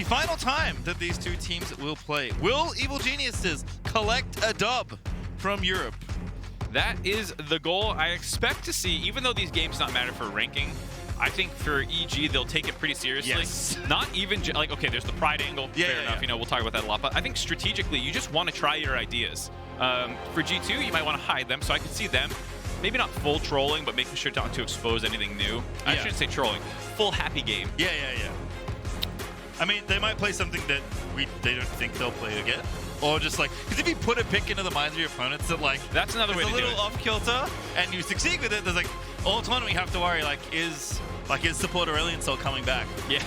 final time that these two teams will play. Will Evil Geniuses collect a dub from Europe? That is the goal. I expect to see, even though these games not matter for ranking, I think for EG, they'll take it pretty seriously. Yes. Not even, like, okay, there's the pride angle, fair enough, you know, we'll talk about that a lot, but I think strategically, you just want to try your ideas. For G2, you might want to hide them, so I could see them, maybe not full trolling, but making sure not to expose anything new. I shouldn't say trolling, full happy game. Yeah. I mean, they might play something that they don't think they'll play again. Or just like, because if you put a pick into the minds of your opponents that like, that's another way to do it. It's a little off kilter, and you succeed with it, there's like, all tournament we have to worry, like, is support Aurelion Soul coming back? Yeah.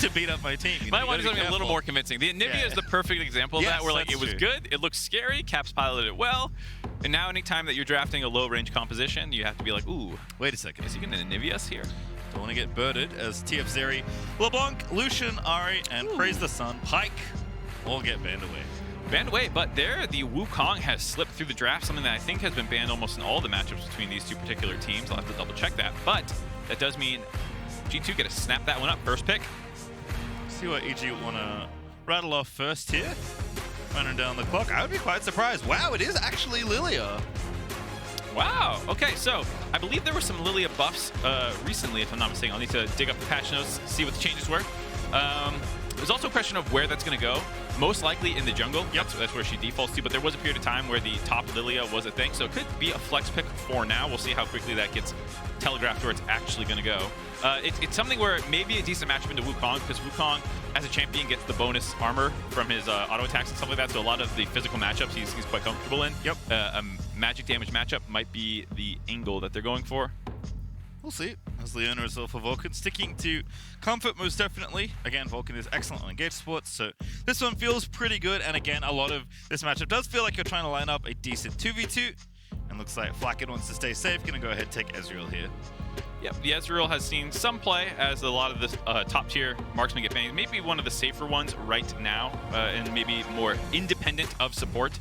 to beat up my team. You might want something a little more convincing. The Anivia is the perfect example of that, where like it was good, it looks scary, Caps piloted it well, and now anytime that you're drafting a low range composition, you have to be like, ooh, wait a second, is he going to Anivia us here? Don't want to get birded as TF Zeri, LeBlanc, Lucian, Ari, and Praise the Sun, Pike all get banned away. Banned away, but there, the Wukong has slipped through the draft, something that I think has been banned almost in all the matchups between these two particular teams. I'll have to double check that, but that does mean G2 get to snap that one up, first pick. See what EG want to rattle off first here. Running down the clock. I would be quite surprised. Wow, it is actually Lilia. Wow, okay, so I believe there were some Lilia buffs recently, if I'm not mistaken. I'll need to dig up the patch notes, see what the changes were. There's also a question of where that's going to go. Most likely in the jungle. Yep. That's where she defaults to, but there was a period of time where the top Lilia was a thing, so it could be a flex pick for now. We'll see how quickly that gets telegraphed where it's actually going to go. It's something where maybe a decent matchup into Wukong, because Wukong, as a champion, gets the bonus armor from his auto attacks and stuff like that, so a lot of the physical matchups he's quite comfortable in. Yep. A magic damage matchup might be the angle that they're going for. We'll see. As Leona as well for Vulcan, sticking to comfort most definitely. Again, Vulcan is excellent on engaged sports, so this one feels pretty good. And again, a lot of this matchup does feel like you're trying to line up a decent 2v2. And looks like Flacket wants to stay safe. Gonna go ahead and take Ezreal here. Yep, the Ezreal has seen some play as a lot of the top tier marksmen get banned. Maybe one of the safer ones right now, and maybe more independent of support.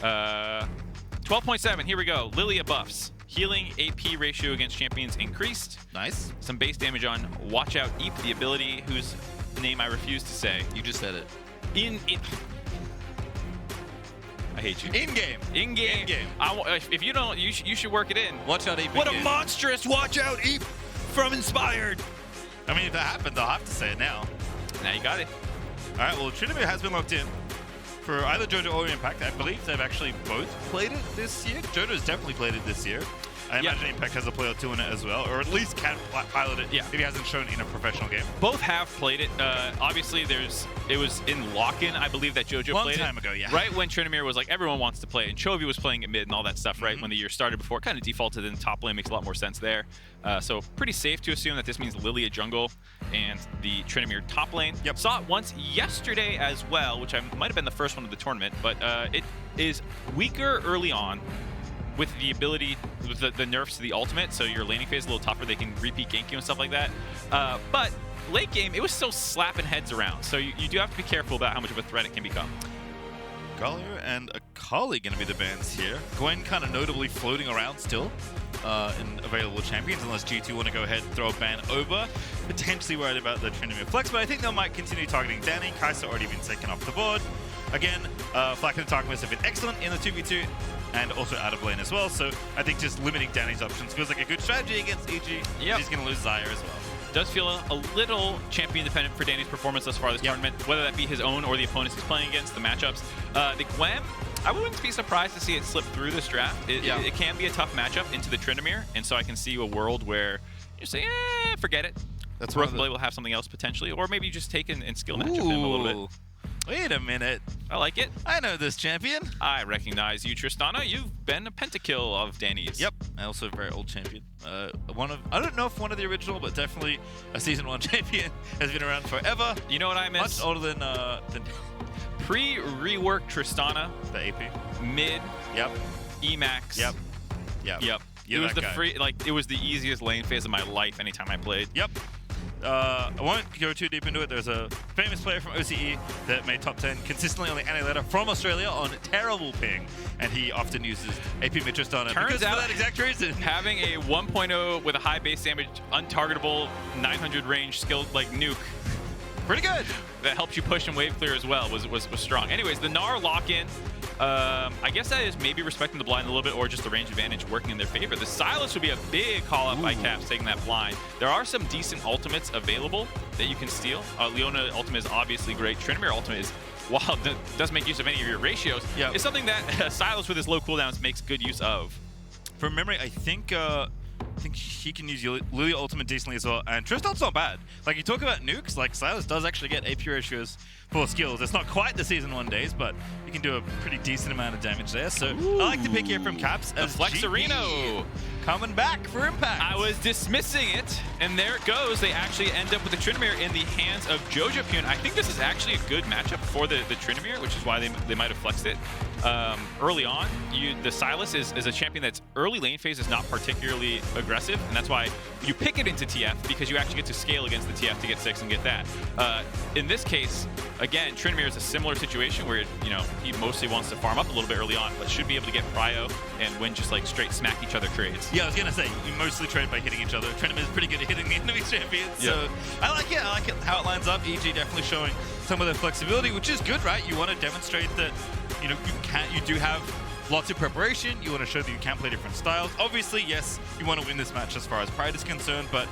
12.7, here we go. Lilia buffs. Healing AP ratio against champions increased. Nice. Some base damage on Watch Out Eep, the ability whose name I refuse to say. You just said it. I hate you. In-game. In-game. In-game. If you don't, you should work it in. Watch Out Eep. What a monstrous Watch Out Eep from Inspired. I mean, if that happens, I'll have to say it now. Now you got it. All right, well, Trinity has been locked in for either JoJo or Impact. I believe they've actually both played it this year. JoJo's definitely played it this year. I imagine Impact has a play or two in it as well, or at least can pilot it if he hasn't shown it in a professional game. Both have played it. Obviously, it was in lock-in, I believe, that JoJo played it. Long time ago, yeah. Right when Trinamir was like, everyone wants to play it, and Chovy was playing it mid and all that stuff, right? When the year started before, kind of defaulted in top lane, makes a lot more sense there. So pretty safe to assume that this means Lilia jungle and the Trinamir top lane. Yep. Saw it once yesterday as well, which might have been the first one of the tournament, but it is weaker early on, with the ability, with the nerfs to the ultimate, so your laning phase is a little tougher. They can repeat gank you and stuff like that. But late game, it was still slapping heads around, so you do have to be careful about how much of a threat it can become. Galio and Akali going to be the bans here. Gwen kind of notably floating around still in available champions, unless G2 want to go ahead and throw a ban over. Potentially worried about the Trinity flex, but I think they might continue targeting Danny. Kai'Sa already been taken off the board. Again, Flack and Tarkmas have been excellent in the 2v2 and also out of lane as well, so I think just limiting Danny's options feels like a good strategy against EG. Yep. He's going to lose Zyre as well. Does feel a little champion dependent for Danny's performance thus far this tournament, whether that be his own or the opponents he's playing against, the matchups. The Gwen, I wouldn't be surprised to see it slip through this draft. It can be a tough matchup into the Tryndamere, and so I can see a world where you say, forget it. That's Broken Blade will have something else potentially, or maybe you just take and skill matchup him a little bit. Wait a minute. I like it. I know this champion. I recognize you, Tristana. You've been a pentakill of Danny's. Yep. Also a very old champion. I don't know if one of the original, but definitely a Season 1 champion. Has been around forever. You know what I miss? Much older than pre-rework Tristana. The AP. Mid. Yep. Emax. Yep. Yep. It was the it was the easiest lane phase of my life anytime I played. Yep. I won't go too deep into it. There's a famous player from OCE that made top 10 consistently on the anti-ladder from Australia on terrible ping, and he often uses AP mid Tristana because for that exact reason. Having a 1.0 with a high base damage, untargetable 900 range skilled like nuke. Pretty good. that helps you push and wave clear as well was strong. Anyways, the Gnar lock-in, I guess that is maybe respecting the blind a little bit or just the range advantage working in their favor. The Silas would be a big call-out by Caps taking that blind. There are some decent ultimates available that you can steal. Leona ultimate is obviously great. Tryndamere ultimate is, while it doesn't make use of any of your ratios, it's something that Silas with his low cooldowns makes good use of. From memory, I think he can use Lilia ultimate decently as well, and Tristan's not bad. Like, you talk about nukes, like Silas does actually get AP ratios for skills. It's not quite the Season 1 days, but he can do a pretty decent amount of damage there. So I like to pick here from Caps as Flexerino coming back for impact. I was dismissing it, and there it goes. They actually end up with the Tryndamere in the hands of JoJoPune. I think this is actually a good matchup for the Tryndamere, which is why they might have flexed it early on. The Silas is a champion that's early lane phase is not particularly aggressive, and that's why you pick it into TF, because you actually get to scale against the TF to get 6 and get that. In this case, again, Tryndamere is a similar situation where he mostly wants to farm up a little bit early on, but should be able to get prio and win just like straight smack each other trades. Yeah, I was gonna say you mostly trade by hitting each other. Tryndamere is pretty good at hitting the enemy champions, so I like it. I like it how it lines up. EG definitely showing some of the flexibility, which is good, right? You want to demonstrate that you do have lots of preparation. You want to show that you can play different styles. Obviously, yes, you want to win this match as far as pride is concerned, but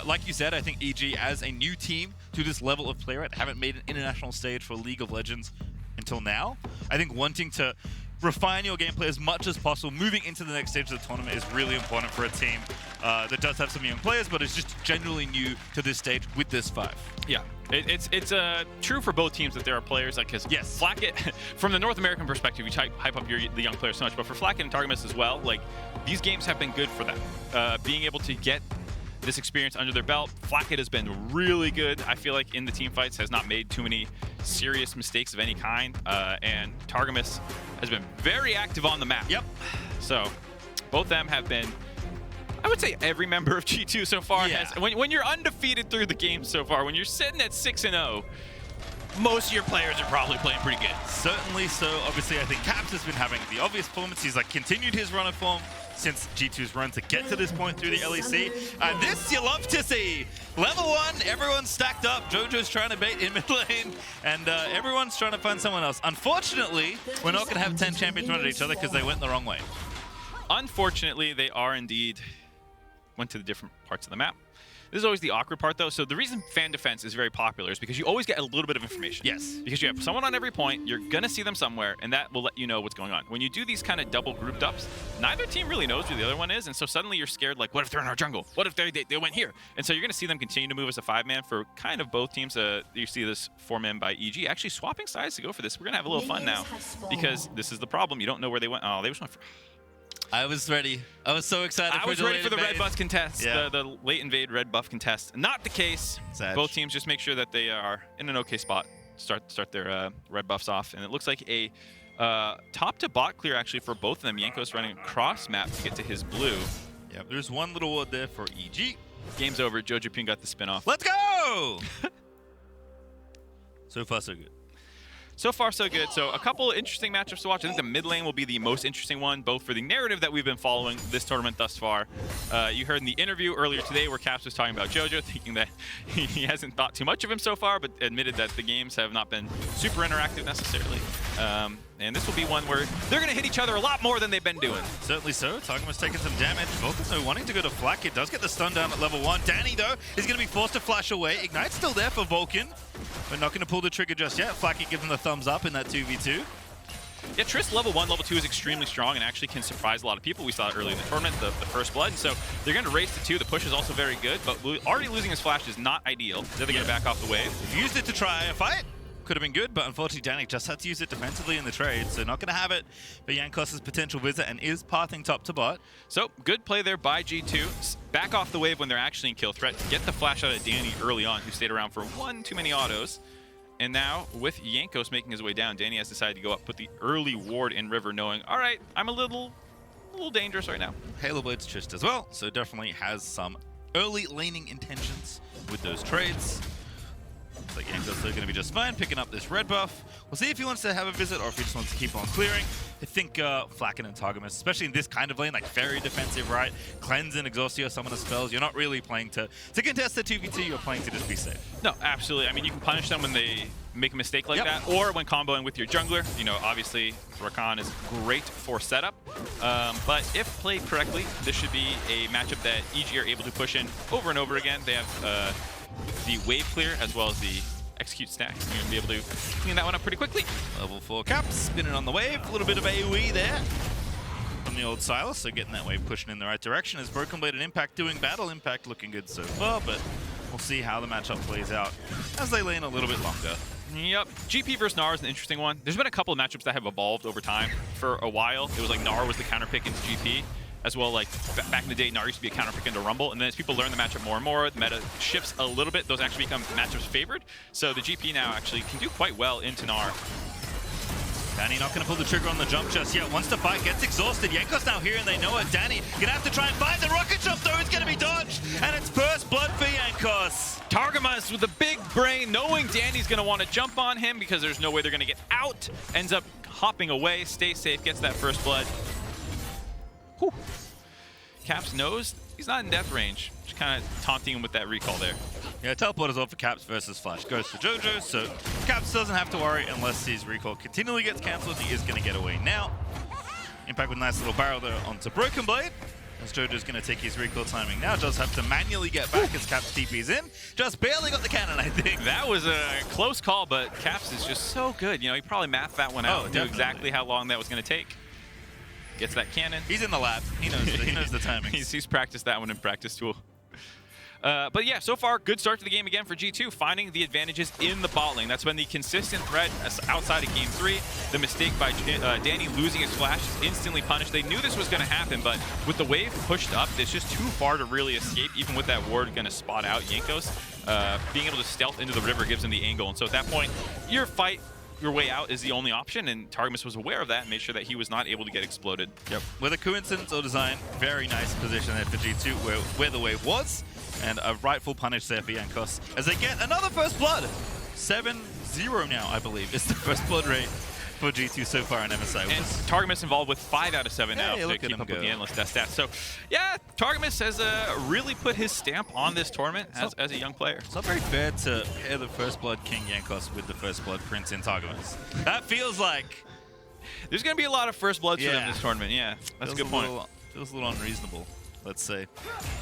like you said, I think EG as a new team to this level of play rate haven't made an international stage for League of Legends until now. I think wanting to refine your gameplay as much as possible moving into the next stage of the tournament is really important for a team that does have some young players, but is just generally new to this stage with this 5. Yeah, it's true for both teams that there are players like, because Flacket, from the North American perspective, you hype up the young players so much, but for Flacket and Targamas as well, like, these games have been good for them. Being able to get this experience under their belt. Flacket has been really good, I feel like, in the team fights, has not made too many serious mistakes of any kind, and Targamas has been very active on the map. Yep. So both of them have been, I would say every member of G2 so far has, when you're undefeated through the game so far, when you're sitting at 6-0, most of your players are probably playing pretty good. Certainly so. Obviously, I think Caps has been having the obvious performance. He's like continued his run of form since G2's run to get to this point through the LEC. And this you love to see. Level 1, everyone's stacked up. JoJo's trying to bait in mid lane, and everyone's trying to find someone else. Unfortunately, we're not going to have 10 champions run at each other because they went the wrong way. Unfortunately, they are indeed went to the different parts of the map. This is always the awkward part, though. So the reason fan defense is very popular is because you always get a little bit of information. Yes. Because you have someone on every point, you're going to see them somewhere, and that will let you know what's going on. When you do these kind of double grouped ups, neither team really knows who the other one is, and so suddenly you're scared, like, what if they're in our jungle? What if they went here? And so you're going to see them continue to move as a 5-man for kind of both teams. You see this 4-man by EG actually swapping sides to go for this. We're going to have a little fun now because this is the problem. You don't know where they went. Oh, they just went for... I was ready. I was so excited. I was ready for the red buff contest, yeah. the late invade red buff contest. Not the case. Sad. Both teams just make sure that they are in an okay spot. Start their red buffs off, and it looks like a top to bot clear actually for both of them. Yanko's running across map to get to his blue. Yeah, there's one little ward there for EG. Game's over. JoJoPune got the spin off. Let's go! So far, so good. So far, so good. So a couple interesting matchups to watch. I think the mid lane will be the most interesting one, both for the narrative that we've been following this tournament thus far. You heard in the interview earlier today where Caps was talking about JoJo, thinking that he hasn't thought too much of him so far, but admitted that the games have not been super interactive necessarily. And this will be one where they're going to hit each other a lot more than they've been doing. Certainly so. Targamas taking some damage. Vulcan wanting to go to Flak. It does get the stun down at level 1. Danny, though, is going to be forced to flash away. Ignite's still there for Vulcan, but not going to pull the trigger just yet. Flaky gives him the thumbs up in that 2v2. Yeah, Triss level 1, level 2 is extremely strong and actually can surprise a lot of people. We saw it early in the tournament, the first blood. So they're going to race to 2. The push is also very good, but already losing his flash is not ideal. They're going to back off the wave. If you used it to try a fight, could have been good, but unfortunately Danik just had to use it defensively in the trade, so not going to have it. But Yankos' potential visit and is pathing top to bot. So good play there by G2. Back off the wave when they're actually in kill threat. Get the flash out of Danny early on, who stayed around for one too many autos. And now, with Yankos making his way down, Danny has decided to go up, put the early ward in river, knowing, all right, I'm a little dangerous right now. Halo Blade's Trist as well, so definitely has some early laning intentions with those trades. Looks like Yankos is going to be just fine, picking up this red buff. We'll see if he wants to have a visit or if he just wants to keep on clearing. I think Flacken and Targamas, especially in this kind of lane, like very defensive, right? Cleanse and exhaust your summon spells. You're not really playing to contest the 2v2, you're playing to just be safe. No, absolutely. I mean, you can punish them when they make a mistake like that, or when comboing with your jungler. You know, obviously, Rakan is great for setup. But if played correctly, this should be a matchup that EG are able to push in over and over again. They have the wave clear as well as the execute stack. You're going to be able to clean that one up pretty quickly. Level 4 Caps, spinning on the wave. A little bit of AoE there from the old Silas, so getting that wave pushing in the right direction. As Broken Blade and Impact doing battle. Impact looking good so far, but we'll see how the matchup plays out as they lane a little bit longer. Yep. GP versus Gnar is an interesting one. There's been a couple of matchups that have evolved over time. For a while, it was like Gnar was the counter pick into GP. As well, like back in the day, Gnar used to be a counter pick into Rumble, and then as people learn the matchup more and more, the meta shifts a little bit. Those actually become matchups favored. So the GP now actually can do quite well into Gnar. Danny not going to pull the trigger on the jump just yet. Wants to fight, gets exhausted. Jankos now here and they know it. Danny going to have to try and fight the rocket jump though. It's going to be dodged. And it's first blood for Jankos. Targamas with a big brain, knowing Danny's going to want to jump on him because there's no way they're going to get out. Ends up hopping away, stays safe, gets that first blood. Whew. Caps knows he's not in death range. Just kind of taunting him with that recall there. Yeah, teleport as well for Caps versus Flash. Goes for JoJo, so Caps doesn't have to worry unless his recall continually gets cancelled. He is going to get away now. Impact with a nice little barrel there onto Broken Blade. As JoJo's going to take his recall timing now. Does have to manually get back as Caps TP's in. Just barely got the cannon, I think. That was a close call, but Caps is just so good. You know, he probably mathed that one out and knew exactly how long that was going to take. Gets that cannon. He's in the lab. He knows the timing. He's practiced that one in practice tool. But yeah, so far, good start to the game again for G2, finding the advantages in the bot lane. That's been the consistent threat outside of Game 3. The mistake by Danny losing his flash is instantly punished. They knew this was going to happen, but with the wave pushed up, it's just too far to really escape. Even with that ward going to spot out Jankos, being able to stealth into the river gives him the angle. And so at that point, your way out is the only option, and Targamas was aware of that and made sure that he was not able to get exploded. Yep. With a coincidence or design, very nice position there for G2 where the wave was, and a rightful punish there for Jankos as they get another first blood. 7-0 now, I believe, is the first blood rate for G2 so far in MSI. And Targamas involved with 5 out of 7 now to keep up with the endless death stats. So, yeah, Targamas has really put his stamp on this tournament as a young player. It's not very fair to pair the First Blood King Jankos with the First Blood Prince in Targamas. That feels like... There's going to be a lot of First Bloods for them this tournament, yeah. That's a good point. Feels a little unreasonable, let's say.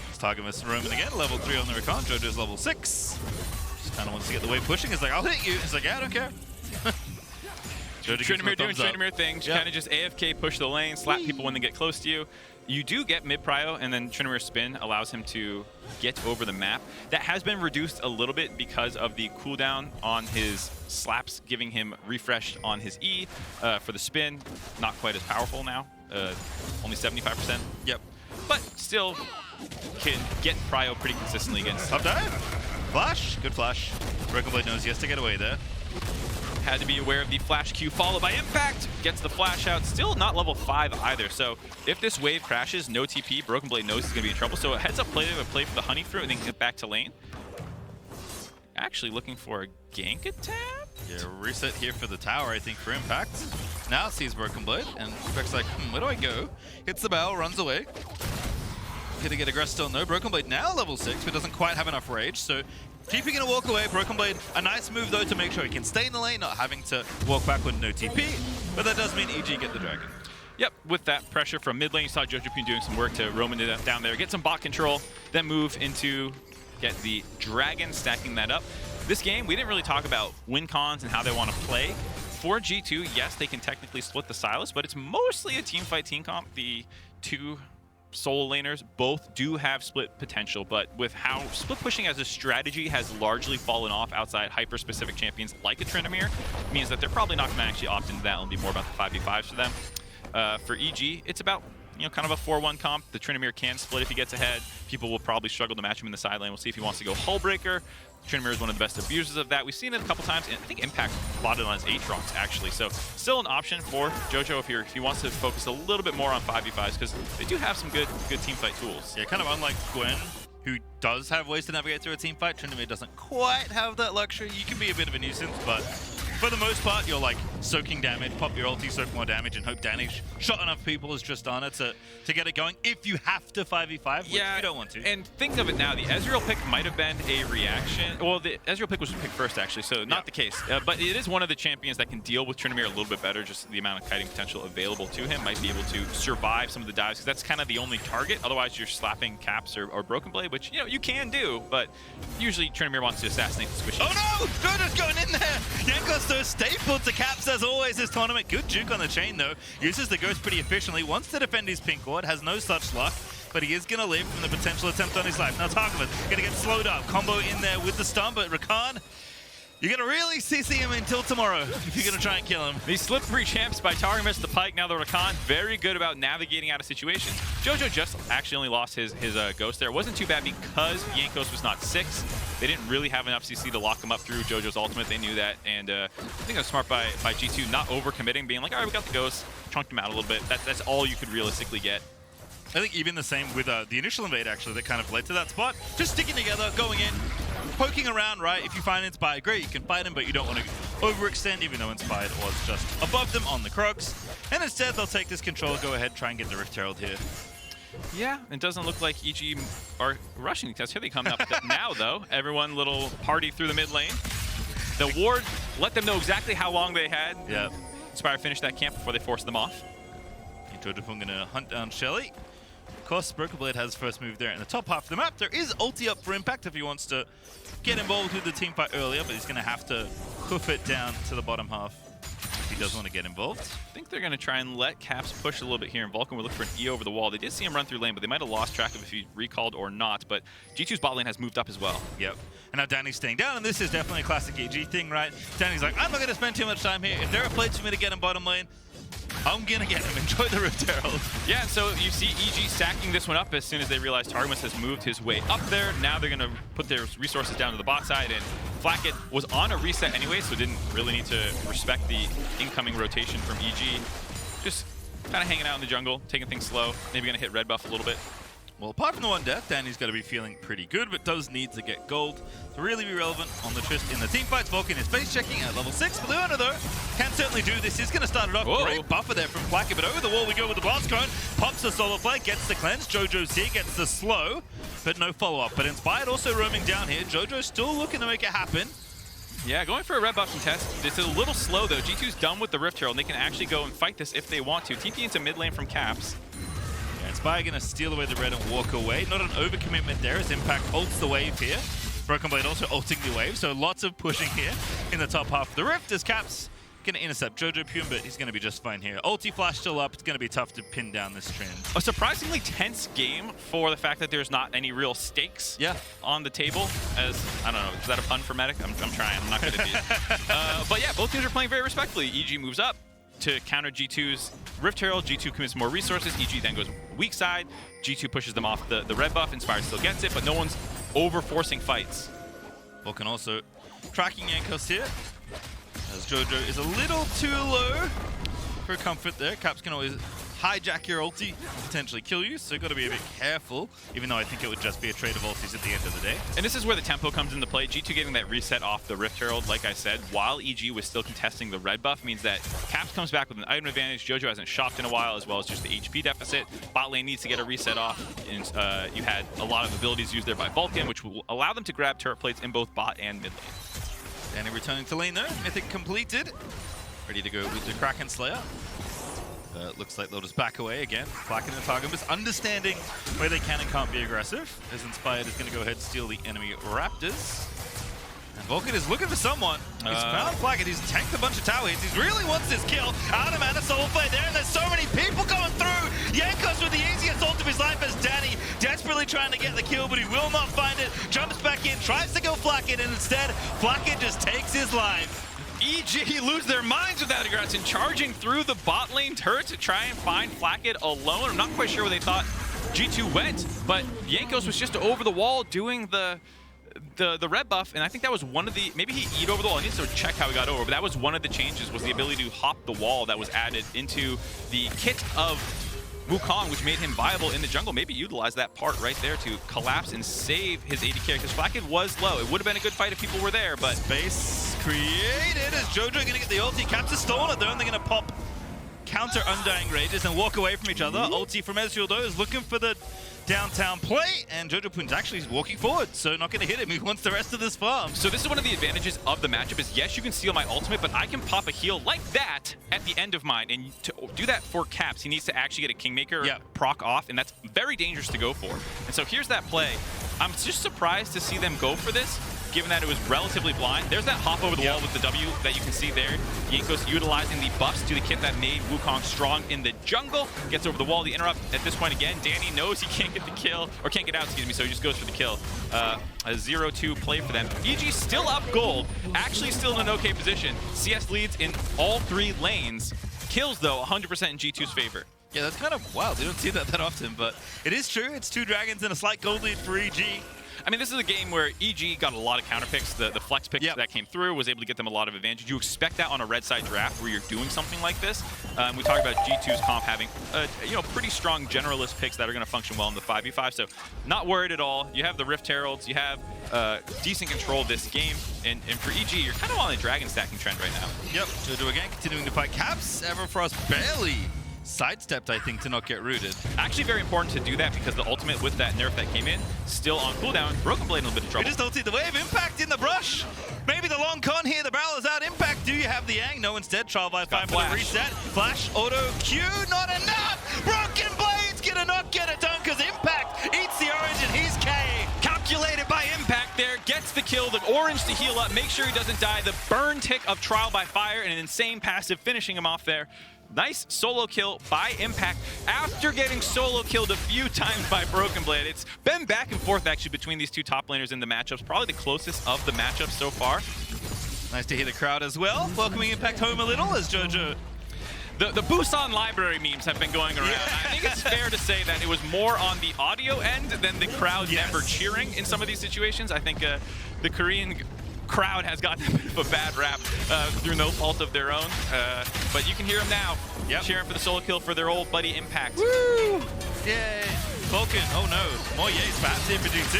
It's Targamas roaming again, level 3 on the Rakan. JoJo's level 6. Just kind of wants to get the wave pushing. He's like, I'll hit you. He's like, yeah, I don't care. Tryndamere doing Tryndamere things, kind of just AFK push the lane, slap people when they get close to you. You do get mid-prio, and then Tryndamere's spin allows him to get over the map. That has been reduced a little bit because of the cooldown on his slaps, giving him refresh on his E for the spin. Not quite as powerful now, only 75%. Yep. But still can get prio pretty consistently against. Top dive. Flash. Good flash. Broken Blade knows he has to get away there. Had to be aware of the flash Q followed by impact. Gets the flash out. Still not level 5 either. So if this wave crashes, no TP, Broken Blade knows he's going to be in trouble. So a heads up play to play for the honey fruit and then get back to lane. Actually looking for a gank attack. Yeah, reset here for the tower, I think, for impact. Now sees Broken Blade and Impact's like, where do I go? Hits the barrel, runs away. Gonna get aggressed still. No, Broken Blade now level 6, but doesn't quite have enough rage. So TP gonna walk away. Broken Blade, a nice move though to make sure he can stay in the lane, not having to walk back with no TP. But that does mean EG get the dragon. Yep, with that pressure from mid lane, you saw JoJo doing some work to roam into down there, get some bot control, then move into get the dragon, stacking that up. This game, we didn't really talk about win cons and how they want to play. For G2, yes, they can technically split the Silas, but it's mostly a team fight team comp. The two solo laners both do have split potential, but with how split pushing as a strategy has largely fallen off outside hyper-specific champions like a Tryndamere, means that they're probably not going to actually opt into that and be more about the 5v5s for them. For EG, it's about kind of a 4-1 comp. The Tryndamere can split if he gets ahead. People will probably struggle to match him in the side lane. We'll see if he wants to go Hullbreaker. Tryndamere is one of the best abusers of that. We've seen it a couple times, and I think Impact bought it on his Aatrox, actually. So still an option for JoJo if he wants to focus a little bit more on 5v5s, because they do have some good team fight tools. Yeah, kind of unlike Gwen, who does have ways to navigate through a team fight. Tryndamere doesn't quite have that luxury. You can be a bit of a nuisance, but for the most part, you're like soaking damage, pop your ulti, soak more damage, and hope Danny shot enough people as Tristana to get it going. If you have to 5v5, which you don't want to. And think of it now, the Ezreal pick might have been a reaction. Well, the Ezreal pick was picked first, actually, so not the case. But it is one of the champions that can deal with Tryndamere a little bit better. Just the amount of kiting potential available to him might be able to survive some of the dives, because that's kind of the only target. Otherwise, you're slapping Caps or Broken Blade, which, you know, you can do, but usually Tryndamere wants to assassinate the squishy. Oh no! Jojo's going in there! Jankos though staple to Caps as always this tournament. Good juke on the chain though. Uses the Ghost pretty efficiently. Wants to defend his pink ward. Has no such luck. But he is going to live from the potential attempt on his life. Now Tarkovic going to get slowed up. Combo in there with the stun, but Rakan, you're going to really CC him until tomorrow if you're going to try and kill him. These slip-free champs by Tarkovic, the Pike, now the Rakan, very good about navigating out of situations. Jojo just actually only lost his Ghost there. It wasn't too bad because Jankos was not 6. They didn't really have enough CC to lock him up through Jojo's ultimate. They knew that, and I think it was smart by G2 not overcommitting, being like, all right, we got the Ghost, chunked him out a little bit. That's all you could realistically get. I think even the same with the initial invade, actually, that kind of led to that spot. Just sticking together, going in, poking around, right? If you find Inspired, great, you can fight him, but you don't want to overextend, even though Inspired was just above them on the Crocs. And instead, they'll take this control, go ahead, try and get the Rift Herald here. Yeah, it doesn't look like EG are rushing because here they come up now, though. Everyone little party through the mid lane. The ward let them know exactly how long they had. Yeah. Inspired finished that camp before they forced them off. Jojo going to hunt down Shelly. Of course, Broken Blade has first move there in the top half of the map. There is ulti up for impact if he wants to get involved with the team fight earlier, but he's going to have to hoof it down to the bottom half if he does want to get involved. I think they're going to try and let Caps push a little bit here, and Vulcan will look for an E over the wall. They did see him run through lane, but they might have lost track of if he recalled or not, but G2's bot lane has moved up as well. Yep. And now Danny's staying down, and this is definitely a classic EG thing, right? Danny's like, I'm not going to spend too much time here. If there are plates for me to get in bottom lane, I'm gonna get him. Enjoy the Rift Herald. Yeah, and so you see EG stacking this one up as soon as they realize Targamas has moved his way up there. Now they're gonna put their resources down to the bot side, and Flacket was on a reset anyway, so didn't really need to respect the incoming rotation from EG. Just kind of hanging out in the jungle, taking things slow. Maybe gonna hit red buff a little bit. Well, apart from the one death, Danny's going to be feeling pretty good, but does need to get gold to really be relevant on the Trist in the team fights. Vulcan is face checking at level 6. Baluna, though, can certainly do this. He's going to start it off. Whoa. Great buffer there from Flacker, but over the wall we go with the blast cone. Pops the solo play, gets the cleanse. Jojo's here, gets the slow, but no follow-up. But Inspired also roaming down here. Jojo's still looking to make it happen. Yeah, going for a red buff contest. It's a little slow, though. G2's done with the Rift Herald, and they can actually go and fight this if they want to. TP into mid lane from Caps. Inspire going to steal away the red and walk away. Not an overcommitment there as Impact ults the wave here. Broken Blade also ulting the wave, so lots of pushing here in the top half of the Rift as Caps going to intercept Jojo Pume, but he's going to be just fine here. Ulti flash still up. It's going to be tough to pin down this trend. A surprisingly tense game for the fact that there's not any real stakes on the table. As, I don't know, is that a pun for Medic? I'm trying. I'm not good at these. But yeah, both teams are playing very respectfully. EG moves up to counter G2's Rift Herald. G2 commits more resources. EG then goes weak side. G2 pushes them off the red buff. Inspired still gets it, but no one's over-forcing fights. Vulcan also tracking Jankos here, as Jojo is a little too low for comfort there. Caps can always hijack your ulti and potentially kill you, so got to be a bit careful, even though I think it would just be a trade of ultis at the end of the day. And this is where the tempo comes into play. G2 getting that reset off the Rift Herald, like I said, while EG was still contesting the red buff, means that Caps comes back with an item advantage. Jojo hasn't shopped in a while, as well as just the HP deficit. Bot lane needs to get a reset off, and you had a lot of abilities used there by Vulcan, which will allow them to grab turret plates in both bot and mid lane. Danny returning to lane there, Mythic completed. Ready to go with the Kraken Slayer. Looks like they'll just back away again. Flacken and Targamas understanding where they can and can't be aggressive, as Inspired is going to go ahead and steal the enemy Raptors. And Vulcan is looking for someone. He's found Flacken. He's tanked a bunch of tower hits. He really wants this kill. Out of mana, solo play there, and there's so many people going through. Jankos with the easiest ult of his life as Danny desperately trying to get the kill, but he will not find it. Jumps back in, tries to kill Flacken, and instead, Flacken just takes his life. EG lose their minds with that aggression, charging through the bot lane turret to try and find Flacket alone. I'm not quite sure where they thought G2 went, but Jankos was just over the wall doing the red buff, and I think that was one of the, maybe he eat over the wall. I need to check how he got over, but that was one of the changes, was the ability to hop the wall that was added into the kit of Wukong, which made him viable in the jungle. Maybe utilize that part right there to collapse and save his AD carry, because Flacket was low. It would have been a good fight if people were there, but space created as Jojo going to get the ulti. Caps is stolen it though, and they're going to pop counter Undying Rages and walk away from each other. Ulti from Ezreal though is looking for the downtown play, and Jojo Poon's actually walking forward, so not going to hit him. He wants the rest of this farm. So this is one of the advantages of the matchup is, yes, you can steal my ultimate, but I can pop a heal like that at the end of mine. And to do that for Caps, he needs to actually get a Kingmaker proc off, and that's very dangerous to go for. And so here's that play. I'm just surprised to see them go for this, given that it was relatively blind. There's that hop over the wall with the W that you can see there. Jankos utilizing the buffs to the kit that made Wukong strong in the jungle. Gets over the wall, the interrupt at this point again. Danny knows he can't get the kill, or can't get out, excuse me, so he just goes for the kill. A 0-2 play for them. EG still up gold, actually still in an okay position. CS leads in all 3 lanes. Kills, though, 100% in G2's favor. Yeah, that's kind of wild. You don't see that often, but it is true. It's 2 dragons and a slight gold lead for EG. I mean, this is a game where EG got a lot of counter picks. The flex picks that came through was able to get them a lot of advantage. You expect that on a red side draft where you're doing something like this. We talked about G2's comp having, pretty strong generalist picks that are going to function well in the 5v5. So not worried at all. You have the Rift Heralds. You have decent control of this game. And for EG, you're kind of on a dragon stacking trend right now. Yep. Jojo again continuing to fight Caps. Everfrost barely sidestepped, I think, to not get rooted. Actually very important to do that because the ultimate with that nerf that came in, still on cooldown. Broken Blade in a little bit of trouble. We just don't see the wave impact in the brush. Maybe the long con here, the barrel is out. Impact, do you have the Yang? No, instead, trial by 5 for the reset. Flash, auto, Q, not enough! Broken Blade's gonna not get it done because Impact eats the orange and he's K. Calculated by Impact there, gets the kill, the orange to heal up, make sure he doesn't die. The burn tick of Trial by Fire and an insane passive finishing him off there. Nice solo kill by Impact after getting solo killed a few times by Broken Blade. It's been back and forth actually between these 2 top laners in the matchups. Probably the closest of the matchups so far. Nice to hear the crowd as well. Welcoming Impact home a little as Jojo. The Busan library memes have been going around. I think it's fair to say that it was more on the audio end than the crowd never cheering in some of these situations. I think the Korean crowd has gotten a bit of a bad rap through no fault of their own. But you can hear them now cheering for the solo kill for their old buddy Impact. Woo! Yay! Vulcan, oh no. More yays perhaps here for G2.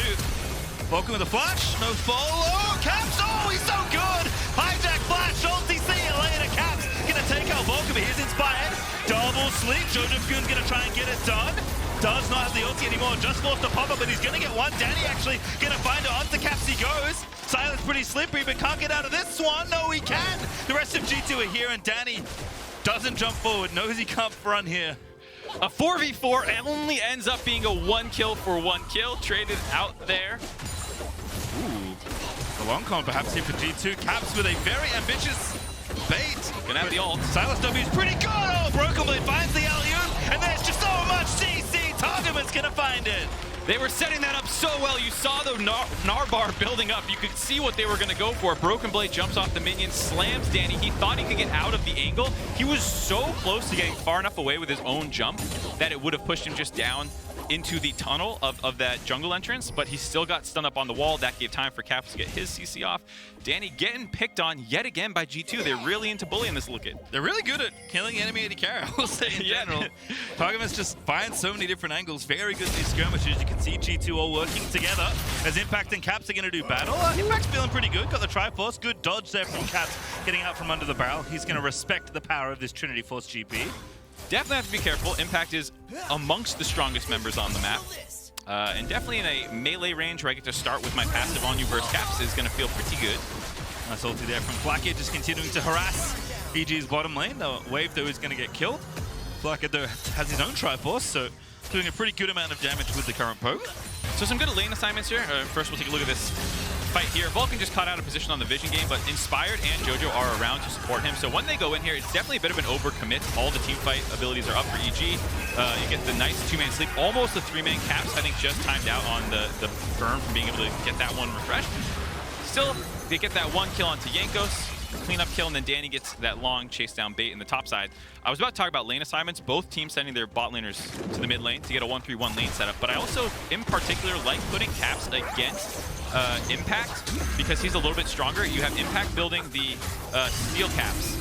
Vulcan with a flash, no follow. Caps, oh, he's so good! Hijack flash, ulti, see you later, Caps. Gonna take out Vulcan, but he's inspired. Double sleep, Jojo Poon's gonna try and get it done. Does not have the ulti anymore, just forced to pop up, but he's gonna get one. Danny actually gonna find it, onto Caps he goes. Silence pretty slippery, but can't get out of this one. No, he can. The rest of G2 are here, and Danny doesn't jump forward, knows he can't run here. A 4v4 only ends up being a 1 kill for 1 kill, traded out there. Ooh, the long con perhaps here for G2. Caps with a very ambitious bait. Gonna have the ult. Silence W is pretty good. Oh, Broken Blade finds the alley-oop, and there's just so much CC. Targetman's gonna find it. They were setting that up so well. You saw the Narbar building up. You could see what they were going to go for. Broken Blade jumps off the minion, slams Danny. He thought he could get out of the angle. He was so close to getting far enough away with his own jump that it would have pushed him just down into the tunnel of that jungle entrance, but he still got stunned up on the wall. That gave time for Caps to get his CC off. Danny getting picked on yet again by G2. They're really into bullying this look at. They're really good at killing enemy AD carry, I will say in general. Targetman's just finds so many different angles. Very good at these skirmishes. You can see G2 all working together as Impact and Caps are going to do battle. Impact's feeling pretty good. Got the Triforce. Good dodge there from Caps getting out from under the barrel. He's going to respect the power of this Trinity Force GP. Definitely have to be careful. Impact is amongst the strongest members on the map. And definitely in a melee range where I get to start with my passive on you versus Caps is going to feel pretty good. Nice ulti there from Flakid, just continuing to harass EG's bottom lane. The wave, though, is going to get killed. Flakid, though, has his own Triforce, so doing a pretty good amount of damage with the current poke. So some good lane assignments here. First, we'll take a look at this fight here. Vulcan just caught out of position on the vision game, but Inspired and Jojo are around to support him. So when they go in here, it's definitely a bit of an overcommit. All the team fight abilities are up for EG. You get the nice 2-man sleep, almost a 3-man Caps. I think just timed out on the burn from being able to get that one refreshed. Still, they get that 1 kill onto Jankos. Cleanup kill, and then Danny gets that long chase down bait in the top side. I was about to talk about lane assignments. Both teams sending their bot laners to the mid lane to get a 1-3-1 lane setup. But I also, in particular, like putting Caps against Impact because he's a little bit stronger. You have Impact building the steel Caps.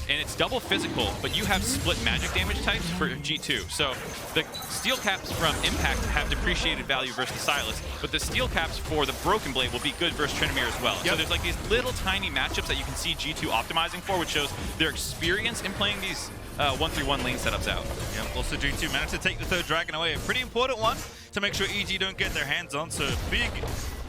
and it's double physical, but you have split magic damage types for G2. So the steel caps from Impact have depreciated value versus Silas, but the steel caps for the Broken Blade will be good versus Tryndamere as well. Yep. So there's like these little tiny matchups that you can see G2 optimizing for, which shows their experience in playing these 1-3-1 lane setups out. Yep. Also G2 managed to take the third dragon away, a pretty important one to make sure EG don't get their hands on. So big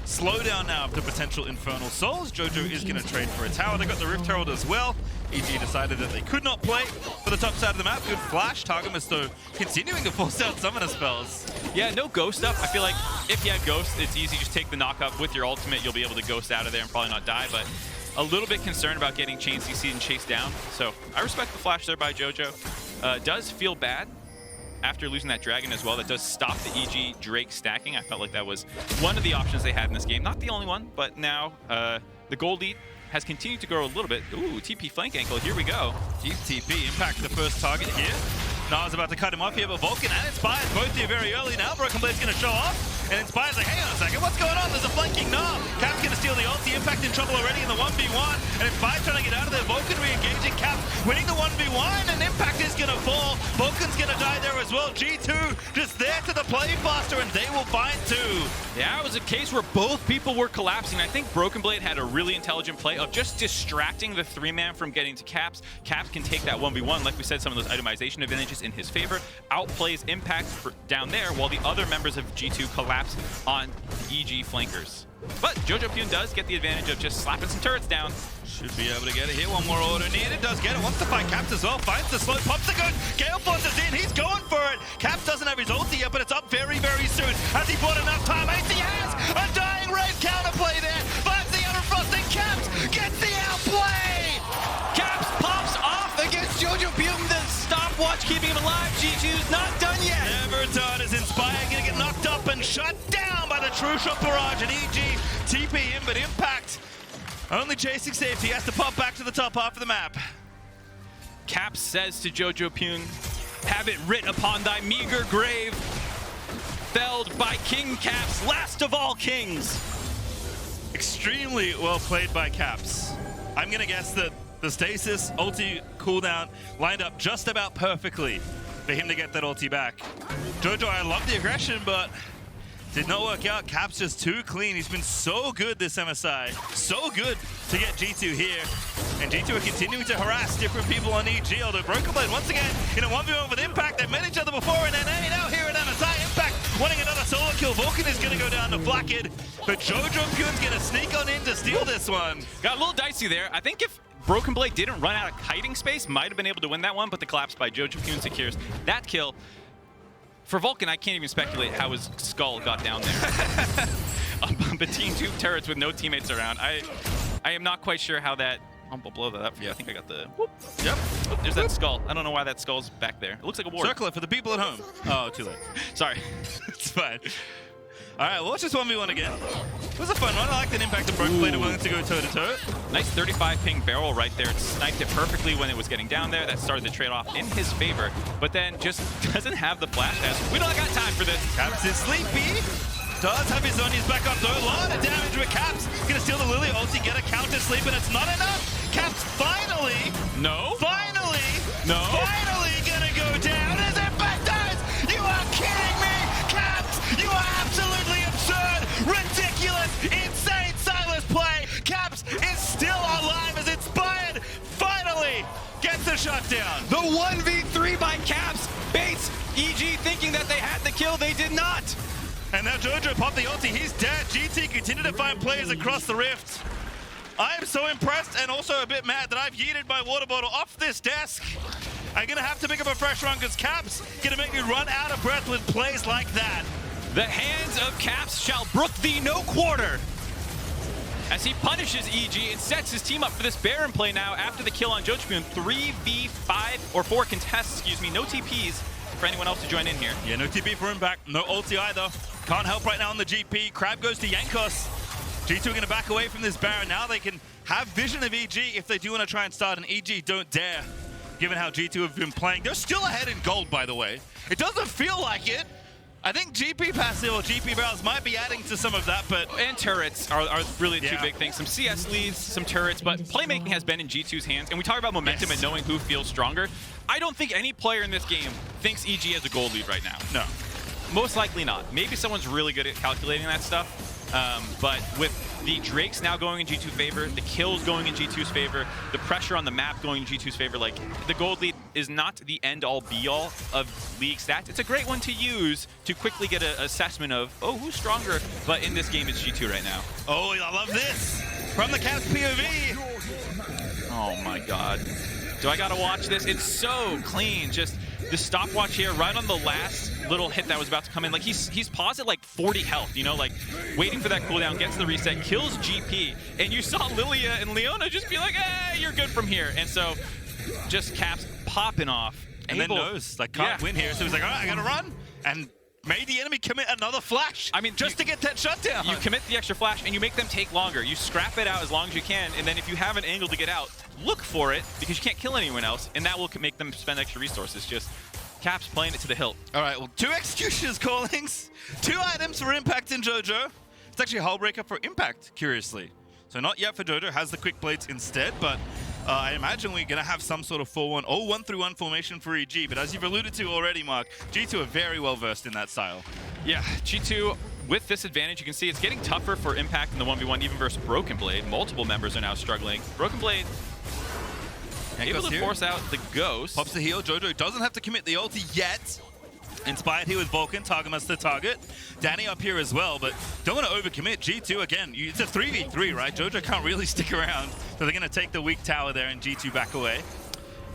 slowdown now of the potential Infernal Souls. Jojo is going to trade for a tower. They got the Rift Herald as well. EG decided that they could not play for the top side of the map. Good flash. Targamas, though, continuing to force out summoner spells. Yeah, no ghost up. I feel like if you have ghost, it's easy. Just take the knock up with your ultimate. You'll be able to ghost out of there and probably not die. But a little bit concerned about getting chain CC'd and chased down. So I respect the flash there by Jojo. Does feel bad after losing that dragon as well. That does stop the EG Drake stacking. I felt like that was one of the options they had in this game. Not the only one, but now the gold lead has continued to grow a little bit. Ooh, TP flank ankle, here we go. Deep TP, Impact the first target here. Nara's about to cut him off here, but Vulcan and Inspired both here very early now. Broken Blade's going to show off, and Inspired's like, hang on a second, what's going on? There's a flanking Nar. Cap's going to steal the ulti. Impact in trouble already in the 1v1, and Inspired trying to get out of there. Vulcan re-engaging, Cap winning the 1v1, and Impact is going to fall. Vulcan's going to die there as well. G2 just there to the play faster, and they will find two. Yeah, it was a case where both people were collapsing. I think Broken Blade had a really intelligent play of just distracting the 3-man from getting to Caps. Caps can take that 1v1. Like we said, some of those itemization advantages in his favor. Outplays Impact down there, while the other members of G2 collapse on EG flankers. But Jojo Pyun does get the advantage of just slapping some turrets down. Should be able to get it here. One more order needed. Does get it. Wants to fight Caps as well. Finds the slow. Pops the gun. Gale forces in. He's going for it. Caps doesn't have his ulti yet, but it's up very, very soon. Has he bought enough time? AC has a dying raid counterplay there. Finds the unfrosting. Caps gets the outplay. Caps pops off against Jojo Pyun. The stopwatch keeping him alive. G2's not done yet. Never done. Is Inspire going to get knocked up and shut down by the True Shot Barrage, and EG TP in, but Impact only chasing safety. He has to pop back to the top half of the map. Caps says to Jojo Pyun, have it writ upon thy meager grave, felled by King Caps, last of all kings. Extremely well played by Caps. I'm going to guess that the stasis ulti cooldown lined up just about perfectly for him to get that ulti back. Jojo, I love the aggression, but did not work out. Caps just too clean. He's been so good this MSI. So good to get G2 here. And G2 are continuing to harass different people on EG, although Broken Blade once again in a 1v1 with Impact. They've met each other before in NA, now here at MSI. Impact wanting another solo kill. Vulcan is going to go down to Flakked, but Jojo Pyun's going to sneak on in to steal this one. Got a little dicey there. I think if Broken Blade didn't run out of hiding space, might have been able to win that one, but the collapse by Jojo Pyun secures that kill. For Vulcan, I can't even speculate how his skull got down there. Between two turrets with no teammates around. I am not quite sure how that... I'll blow that up for you. I think I got the... Whoop. Yep. Oh, there's that skull. I don't know why that skull's back there. It looks like a ward. Circle it for the people at home. Oh, too late. Sorry. It's fine. All right, well, let's just 1v1 again. It was a fun one. I like that Impact and Broken Blade are willing to go toe-to-toe. Nice 35 ping barrel right there. It sniped it perfectly when it was getting down there. That started the trade-off in his favor, but then just doesn't have the flash as we don't got time for this. Caps is sleepy. Does have his Zonia's back up though. A lot of damage with Caps. Gonna steal the Lily ulti, get a counter sleep, and it's not enough. Caps finally. No. Finally. No. Finally gonna go down as Impact does. You are kidding me. Caps, you are absolutely absurd. Ridiculous. Insane Silas play. Caps is still alive as Inspired finally gets the shutdown. The 1v3 by Caps baits EG thinking that they had the kill. They did not. And now Jojo popped the ulti, he's dead. GT continue to find players across the rift. I am so impressed and also a bit mad that I've yeeted my water bottle off this desk. I'm gonna have to pick up a fresh run because Caps gonna make me run out of breath with plays like that. The hands of Caps shall brook thee no quarter. As he punishes EG and sets his team up for this Baron play now after the kill on Jojo Pyun. 3v5 or 4 contests, excuse me, no TPs for anyone else to join in here. Yeah, no TP for Impact, no ulti either. Can't help right now on the GP. Crab goes to Yankos. G2 are going to back away from this Baron. Now they can have vision of EG if they do want to try and start an EG don't dare. Given how G2 have been playing. They're still ahead in gold, by the way. It doesn't feel like it, I think GP passive or GP barrels might be adding to some of that, but... And turrets are really the two Yeah. big things. Some CS leads, some turrets, but playmaking has been in G2's hands. And we talk about momentum and knowing who feels stronger. I don't think any player in this game thinks EG has a gold lead right now. No. Most likely not. Maybe someone's really good at calculating that stuff. But with the Drakes now going in G2's favor, the kills going in G2's favor, the pressure on the map going in G2's favor, like, the gold lead is not the end-all be-all of league stats. It's a great one to use to quickly get an assessment of, oh, who's stronger? But in this game, it's G2 right now. Oh, I love this! From the Caps POV! Oh my god. Do I gotta watch this? It's so clean. Just the stopwatch here, right on the last little hit that was about to come in. Like, he's paused at like 40 health, you know, like waiting for that cooldown, gets the reset, kills GP, and you saw Lilia and Leona just be like, hey, you're good from here. And so just Caps popping off. And then knows, like, can't win here. So he's like, all right, I gotta run. And made the enemy commit another flash. I mean, just to get that shutdown. You commit the extra flash and you make them take longer. You scrap it out as long as you can, and then if you have an angle to get out, look for it because you can't kill anyone else, and that will make them spend extra resources. Just Caps playing it to the hilt. All right, well, 2 Executioner's callings, 2 items for Impact and JoJo. It's actually a hull breaker for Impact, curiously. So not yet for JoJo, has the quick blades instead, but I imagine we're going to have some sort of 4-1 or 1-3-1 formation for EG. But as you've alluded to already, Mark, G2 are very well versed in that style. Yeah, G2 with this advantage, you can see it's getting tougher for Impact in the 1v1, even versus Broken Blade. Multiple members are now struggling. Broken Blade able to force out the Ghost. Pops the heal. JoJo doesn't have to commit the ulti yet. Inspired here with Vulcan, Targamas the target. Danny up here as well, but don't want to overcommit. G2 again, it's a 3v3, right? JoJo can't really stick around, so they're going to take the weak tower there and G2 back away.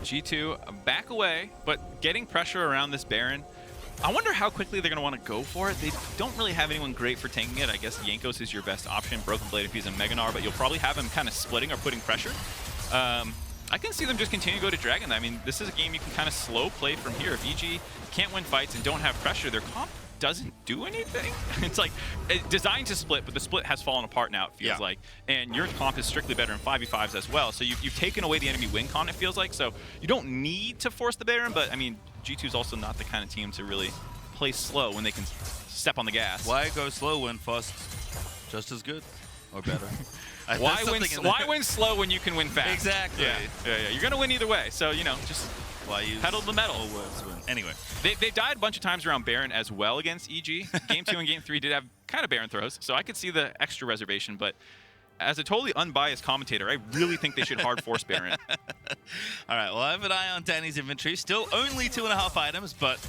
G2 back away, but getting pressure around this Baron. I wonder how quickly they're going to want to go for it. They don't really have anyone great for tanking it. I guess Jankos is your best option, Broken Blade if he's a Meganar, but you'll probably have him kind of splitting or putting pressure. I can see them just continue to go to Dragon. I mean, this is a game you can kind of slow play from here. If EG can't win fights and don't have pressure, their comp doesn't do anything. It's like designed to split, but the split has fallen apart now, it feels like. And your comp is strictly better in 5v5s as well. So you've taken away the enemy win con, it feels like. So you don't need to force the Baron, but I mean, G2 is also not the kind of team to really play slow when they can step on the gas. Why go slow when fast just as good or better? Why win slow when you can win fast? Exactly. Yeah. You're going to win either way. So, you know, just pedal the metal. Anyway. They died a bunch of times around Baron as well against EG. Game 2 and Game 3 did have kind of Baron throws, so I could see the extra reservation. But as a totally unbiased commentator, I really think they should hard force Baron. All right, well, I have an eye on Danny's inventory. Still only 2.5 items, but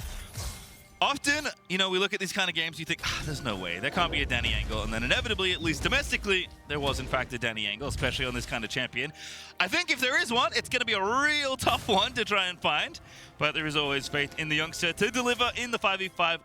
often, you know, we look at these kind of games, you think, there's no way. There can't be a Danny angle. And then inevitably, at least domestically, there was, in fact, a Danny angle, especially on this kind of champion. I think if there is one, it's going to be a real tough one to try and find. But there is always faith in the youngster to deliver in the 5v5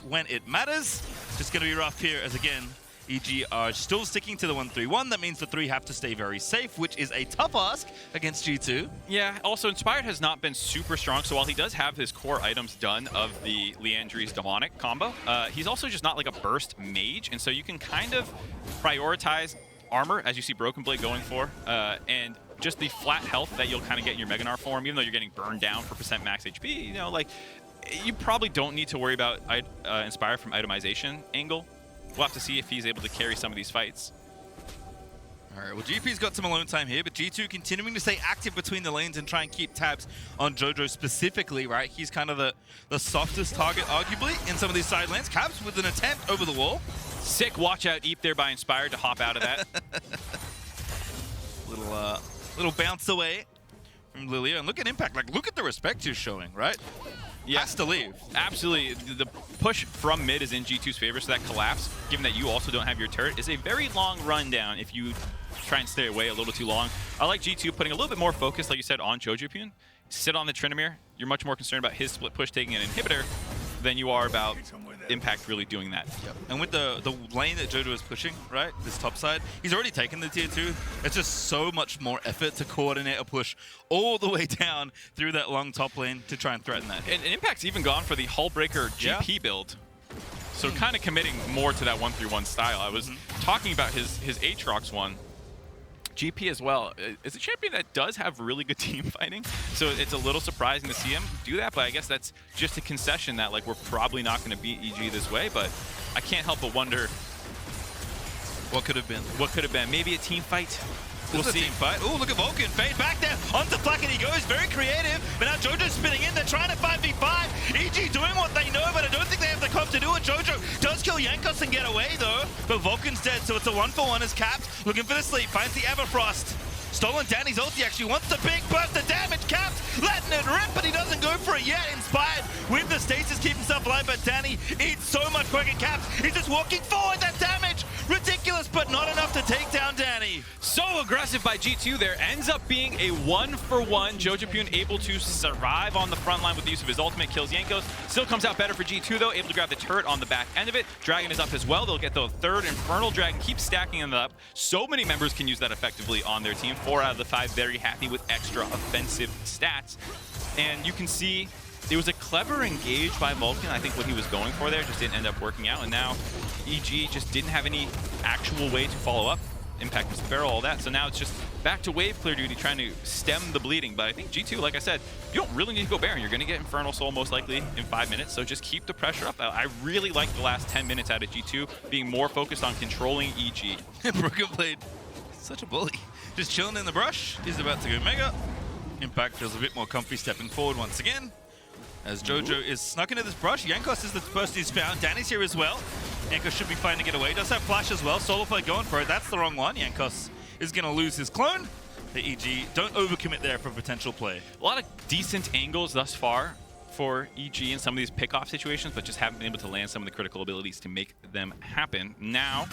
when it matters. Just going to be rough here as, again, EG are still sticking to the 1-3-1. That means the 3 have to stay very safe, which is a tough ask against G2. Yeah, also Inspired has not been super strong, so while he does have his core items done of the Leandri's Demonic combo, he's also just not like a burst mage, and so you can kind of prioritize armor, as you see Broken Blade going for, and just the flat health that you'll kind of get in your Meganar form, even though you're getting burned down for % max HP, you know, like, you probably don't need to worry about Inspire from itemization angle. We'll have to see if he's able to carry some of these fights. All right, well, GP's got some alone time here, but G2 continuing to stay active between the lanes and try and keep tabs on JoJo specifically, right? He's kind of the softest target, arguably, in some of these side lanes. Caps with an attempt over the wall. Sick watch out Eep there by Inspired to hop out of that. Little bounce away from Lilia. And look at Impact. Like, look at the respect he's showing, right? Yeah. Has to leave. Absolutely. The push from mid is in G2's favor, so that collapse, given that you also don't have your turret, is a very long rundown if you try and stay away a little too long. I like G2 putting a little bit more focus, like you said, on Jojopyun. Sit on the Tryndamere. You're much more concerned about his split push taking an inhibitor than you are about Impact really doing that. Yep. And with the lane that JoJo is pushing, right, this top side, he's already taken the tier 2. It's just so much more effort to coordinate a push all the way down through that long top lane to try and threaten that. And Impact's even gone for the Hullbreaker GP build. So kind of committing more to that 1-3-1 style. I was talking about his Aatrox one GP as well is a champion that does have really good team fighting, so it's a little surprising to see him do that, but I guess that's just a concession that like we're probably not going to beat EG this way, but I can't help but wonder what could have been. What could have been. Maybe a team fight. We'll see. Team fight. Oh, look at Vulcan. Fade back there. Onto Flacket he goes. Very creative. But now Jojo's spinning in. They're trying to 5v5. EG doing what they know, but I don't think they have the comp to do it. Jojo does kill Jankos and get away, though. But Vulcan's dead, so it's a 1-for-1 as Capped. Looking for the sleep. Finds the Everfrost. Stolen Danny's ulti actually wants the big burst of damage. Capped, letting it rip, but he doesn't go for it yet. Inspired with the stasis, keep himself alive, but Danny eats so much quicker. Capped, he's just walking forward. That damage, ridiculous, but not enough to take down Danny. So aggressive by G2 there. Ends up being a 1-for-1. Jojopyun able to survive on the front line with the use of his ultimate, kills Jankos. Still comes out better for G2 though, able to grab the turret on the back end of it. Dragon is up as well. They'll get the third Infernal Dragon, keep stacking them up. So many members can use that effectively on their team. 4 out of the 5 very happy with extra offensive stats. And you can see it was a clever engage by Vulcan. I think what he was going for there just didn't end up working out. And now EG just didn't have any actual way to follow up. Impact was barrel, all that. So now it's just back to wave clear duty, trying to stem the bleeding. But I think G2, like I said, you don't really need to go Baron. You're going to get Infernal Soul most likely in 5 minutes. So just keep the pressure up. I really like the last 10 minutes out of G2 being more focused on controlling EG. Broken Blade, such a bully. Just chilling in the brush. He's about to go Mega. Impact feels a bit more comfy stepping forward once again. As Jojo is snuck into this brush. Yankos is the person who's found. Danny's here as well. Yankos should be fine to get away. Does have flash as well. Solo play going for it. That's the wrong one. Yankos is going to lose his clone. The EG don't overcommit there for potential play. A lot of decent angles thus far for EG in some of these pick-off situations, but just haven't been able to land some of the critical abilities to make them happen. Now,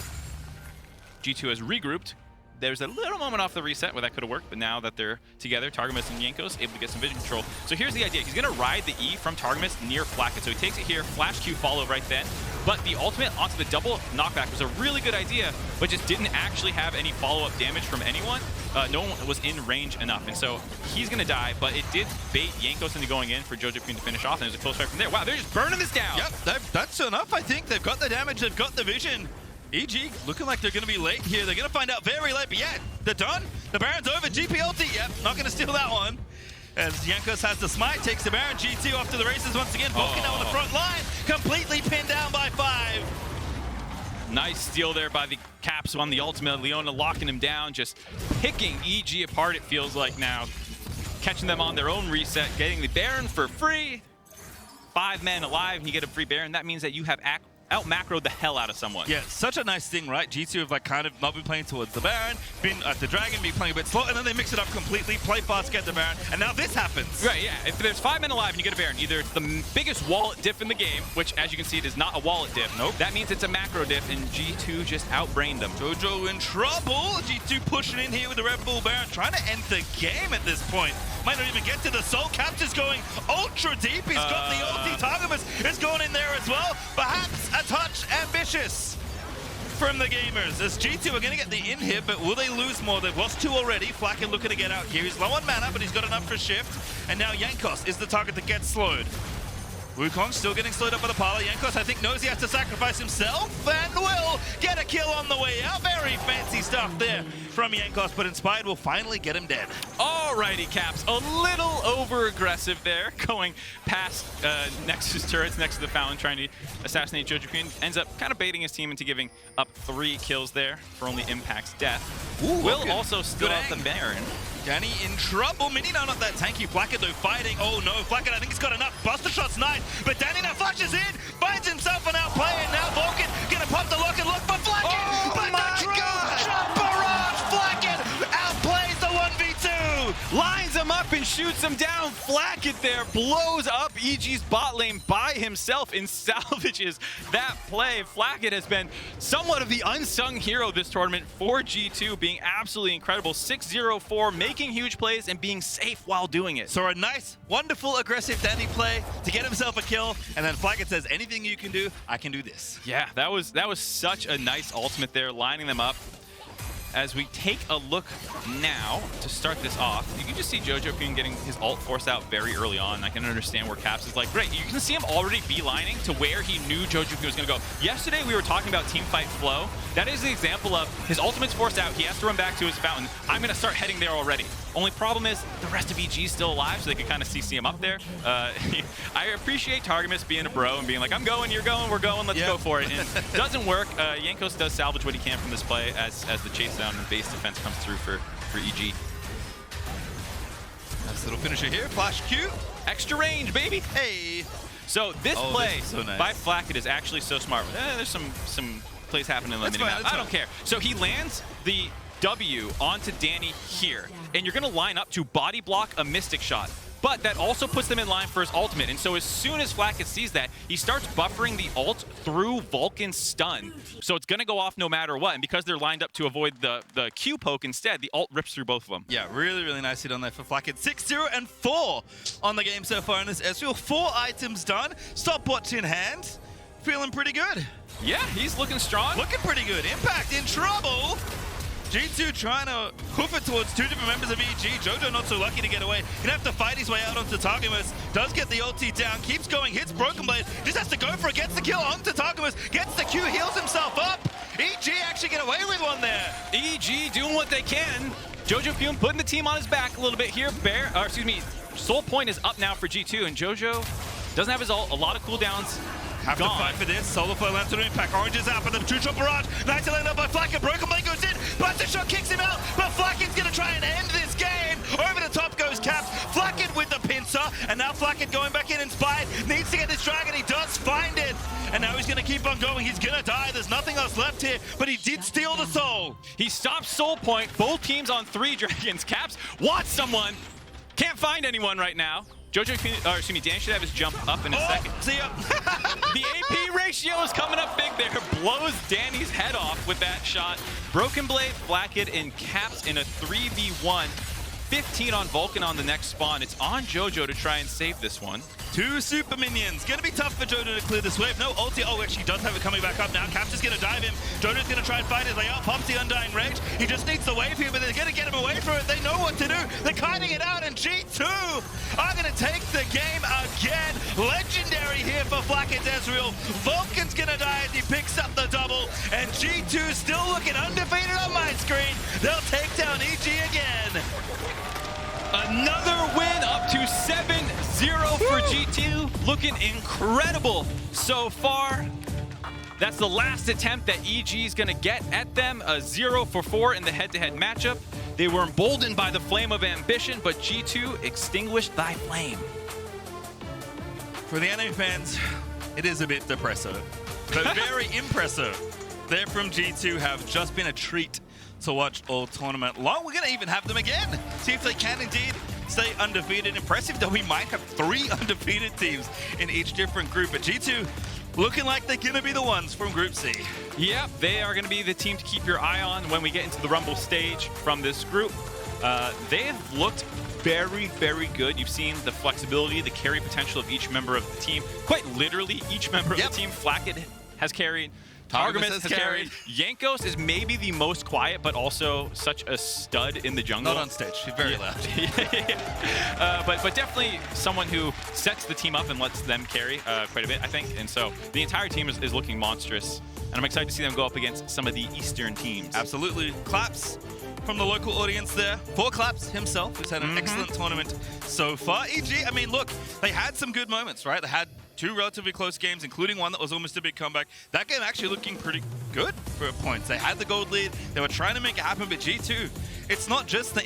G2 has regrouped. There's a little moment off the reset where that could have worked, but now that they're together, Targamas and Jankos able to get some vision control. So here's the idea. He's going to ride the E from Targamas near Flacket. So he takes it here, flash Q follow right then. But the ultimate onto the double knockback was a really good idea, but just didn't actually have any follow-up damage from anyone. No one was in range enough, and so he's going to die, but it did bait Jankos into going in for Jojopyun to finish off, and there's a close fight from there. Wow, they're just burning this down. Yep, that's enough, I think. They've got the damage, they've got the vision. EG looking like they're going to be late here. They're going to find out very late, but yeah, they're done. The Baron's over. GP ulti, yep, not going to steal that one. As Jankos has the smite, takes the Baron. G2 off to the races once again. Vulcan now on the front line, completely pinned down by 5. Nice steal there by the Caps on the ultimate. Leona locking him down, just picking EG apart, it feels like now. Catching them on their own reset, getting the Baron for free. 5 men alive, and you get a free Baron. That means that you have out-macroed the hell out of someone. Yeah, such a nice thing, right? G2 have like kind of not been playing towards the Baron, been at the Dragon, been playing a bit slow, and then they mix it up completely, play fast, get the Baron, and now this happens. Right, yeah. If there's 5 men alive and you get a Baron, either it's the biggest wallet diff in the game, which as you can see, it is not a wallet diff. Nope. That means it's a macro diff, and G2 just outbrained them. Jojo in trouble. G2 pushing in here with the Red Bull Baron, trying to end the game at this point. Might not even get to the soul. Caps is going ultra deep. He's got the ulti. Targamas is going in there as well. Perhaps a touch ambitious from the gamers. As G2 are going to get the inhib, but will they lose more? They've lost 2 already. Flacken looking to get out here. He's low on mana, but he's got enough for shift. And now Jankos is the target that gets slowed. Wukong still getting slowed up by the parlor. Jankos, I think, knows he has to sacrifice himself and will get a kill on the way out. Very fancy stuff there from Jankos, but Inspired will finally get him dead. Alrighty, Caps. A little over-aggressive there, going past Nexus turrets next to the Fountain, trying to assassinate Jojopyun. Ends up kind of baiting his team into giving up 3 kills there for only Impact's death. Ooh, Will also still good out the Baron. Danny in trouble. Mini now not that tanky. Flacket though fighting. Oh no, Flacket I think he's got enough. Buster shot's nice, but Danny now flashes in, finds himself an outplay, and now Vulcan gonna pop the lock and look for Flacket. Oh but my the God! shot barrage. Flacket outplays the 1v2. Lines him up and shoots him down. Flacket there blows up EG's bot lane by himself and salvages that play. Flacket has been somewhat of the unsung hero this tournament for G2, being absolutely incredible. 6-0-4, making huge plays and being safe while doing it. So a nice, wonderful, aggressive Danny play to get himself a kill, and then Flacket says, anything you can do, I can do this. Yeah, that was such a nice ultimate there, lining them up. as we take a look now to start this off, you can just see Jojo Pyun getting his ult forced out very early on. I can understand where Caps is like, great. You can see him already beelining to where he knew Jojo Pyun was going to go. Yesterday, we were talking about team fight flow. That is the example of his ultimate's forced out. He has to run back to his fountain. I'm going to start heading there already. Only problem is the rest of EG is still alive, so they can kind of CC him up there. I appreciate Targamas being a bro and being like, I'm going, you're going, we're going, let's go for it. And it doesn't work. Jankos does salvage what he can from this play as the chase down and base defense comes through for EG. Nice little finisher here. Flash Q. Extra range, baby. Hey. So this play this is so nice. by Flacket is actually so smart. There's some plays happening in the mini-map. I don't care. So he lands the W onto Danny here, and you're going to line up to body block a Mystic Shot. But that also puts them in line for his ultimate, and so as soon as Flacket sees that, he starts buffering the ult through Vulcan's stun. So it's going to go off no matter what, and because they're lined up to avoid the Q poke instead, the ult rips through both of them. Yeah, really, really nice hit on there for Flacket. 6-0 and 4 on the game so far in this Ezreal. 4 items done, stopwatch in hand. Feeling pretty good. Yeah, he's looking strong. Looking pretty good. Impact in trouble. G2 trying to hoof it towards 2 different members of EG. Jojo not so lucky to get away. Gonna have to fight his way out onto Targamas. Does get the ulti down, keeps going, hits Broken Blade. Just has to go for it, gets the kill onto Targamas. Gets the Q, heals himself up. EG actually get away with one there. EG doing what they can. Jojo Pyun putting the team on his back a little bit here. Soul Point is up now for G2, and Jojo doesn't have his ult. A lot of cooldowns. Have to fight for this. Solar Flow lands to the impact. Orange is out, but the two-shot barrage. Nice to land up by Flacket. Broken Blade goes in. Buster Shot kicks him out, but Flacket's going to try and end this game. Over the top goes Caps. Flacket with the pincer, and now Flacket going back in inspired. Needs to get this dragon. He does find it, and now he's going to keep on going. He's going to die. There's nothing else left here, but he did steal the soul. He stops Soul Point. Both teams on 3 dragons. Caps wants someone. Can't find anyone right now. Danny should have his jump up in a second. See ya. The AP ratio is coming up big there. Blows Danny's head off with that shot. Broken Blade, Flacket, and Caps in a 3v1. 15 on Vulcan on the next spawn. It's on Jojo to try and save this one. 2 super minions. Gonna be tough for Jojo to clear this wave. No ulti. Oh, actually does have it coming back up now. Caps is gonna dive him. Jojo's gonna try and fight his way out. Pops the Undying Rage. He just needs the wave here, but they're gonna get him away from it. They know what to do. They're kiting it out, and G2 are gonna take the game again. Legendary here for Flacket Ezreal. Vulcan's gonna die as he picks up the double, and G2 still looking undefeated on my screen. They'll take down EG again. Another win, up to 7-0 for G2. Looking incredible so far. That's the last attempt that EG is going to get at them. A 0 for 4 in the head-to-head matchup. They were emboldened by the flame of ambition, but G2 extinguished thy flame. For the anime fans, it is a bit depressive, but very impressive. They from G2 have just been a treat to watch all tournament long. We're going to even have them again. See if they can indeed stay undefeated. Impressive that we might have 3 undefeated teams in each different group. But G2 looking like they're going to be the ones from Group C. Yep, they are going to be the team to keep your eye on when we get into the Rumble stage from this group. They have looked very, very good. You've seen the flexibility, the carry potential of each member of the team. Quite literally, each member of the team. Flacket has carried. Targamas has carried. Jankos is maybe the most quiet, but also such a stud in the jungle. Not on stage. He's very loud. But definitely someone who sets the team up and lets them carry quite a bit, I think. And so the entire team is looking monstrous. And I'm excited to see them go up against some of the Eastern teams. Absolutely. Claps from the local audience there. For Claps himself, who's had an excellent tournament so far. EG, I mean, look, they had some good moments, right? They had 2 relatively close games, including one that was almost a big comeback. That game actually looking pretty good for points. They had the gold lead. They were trying to make it happen, but G2, it's not just the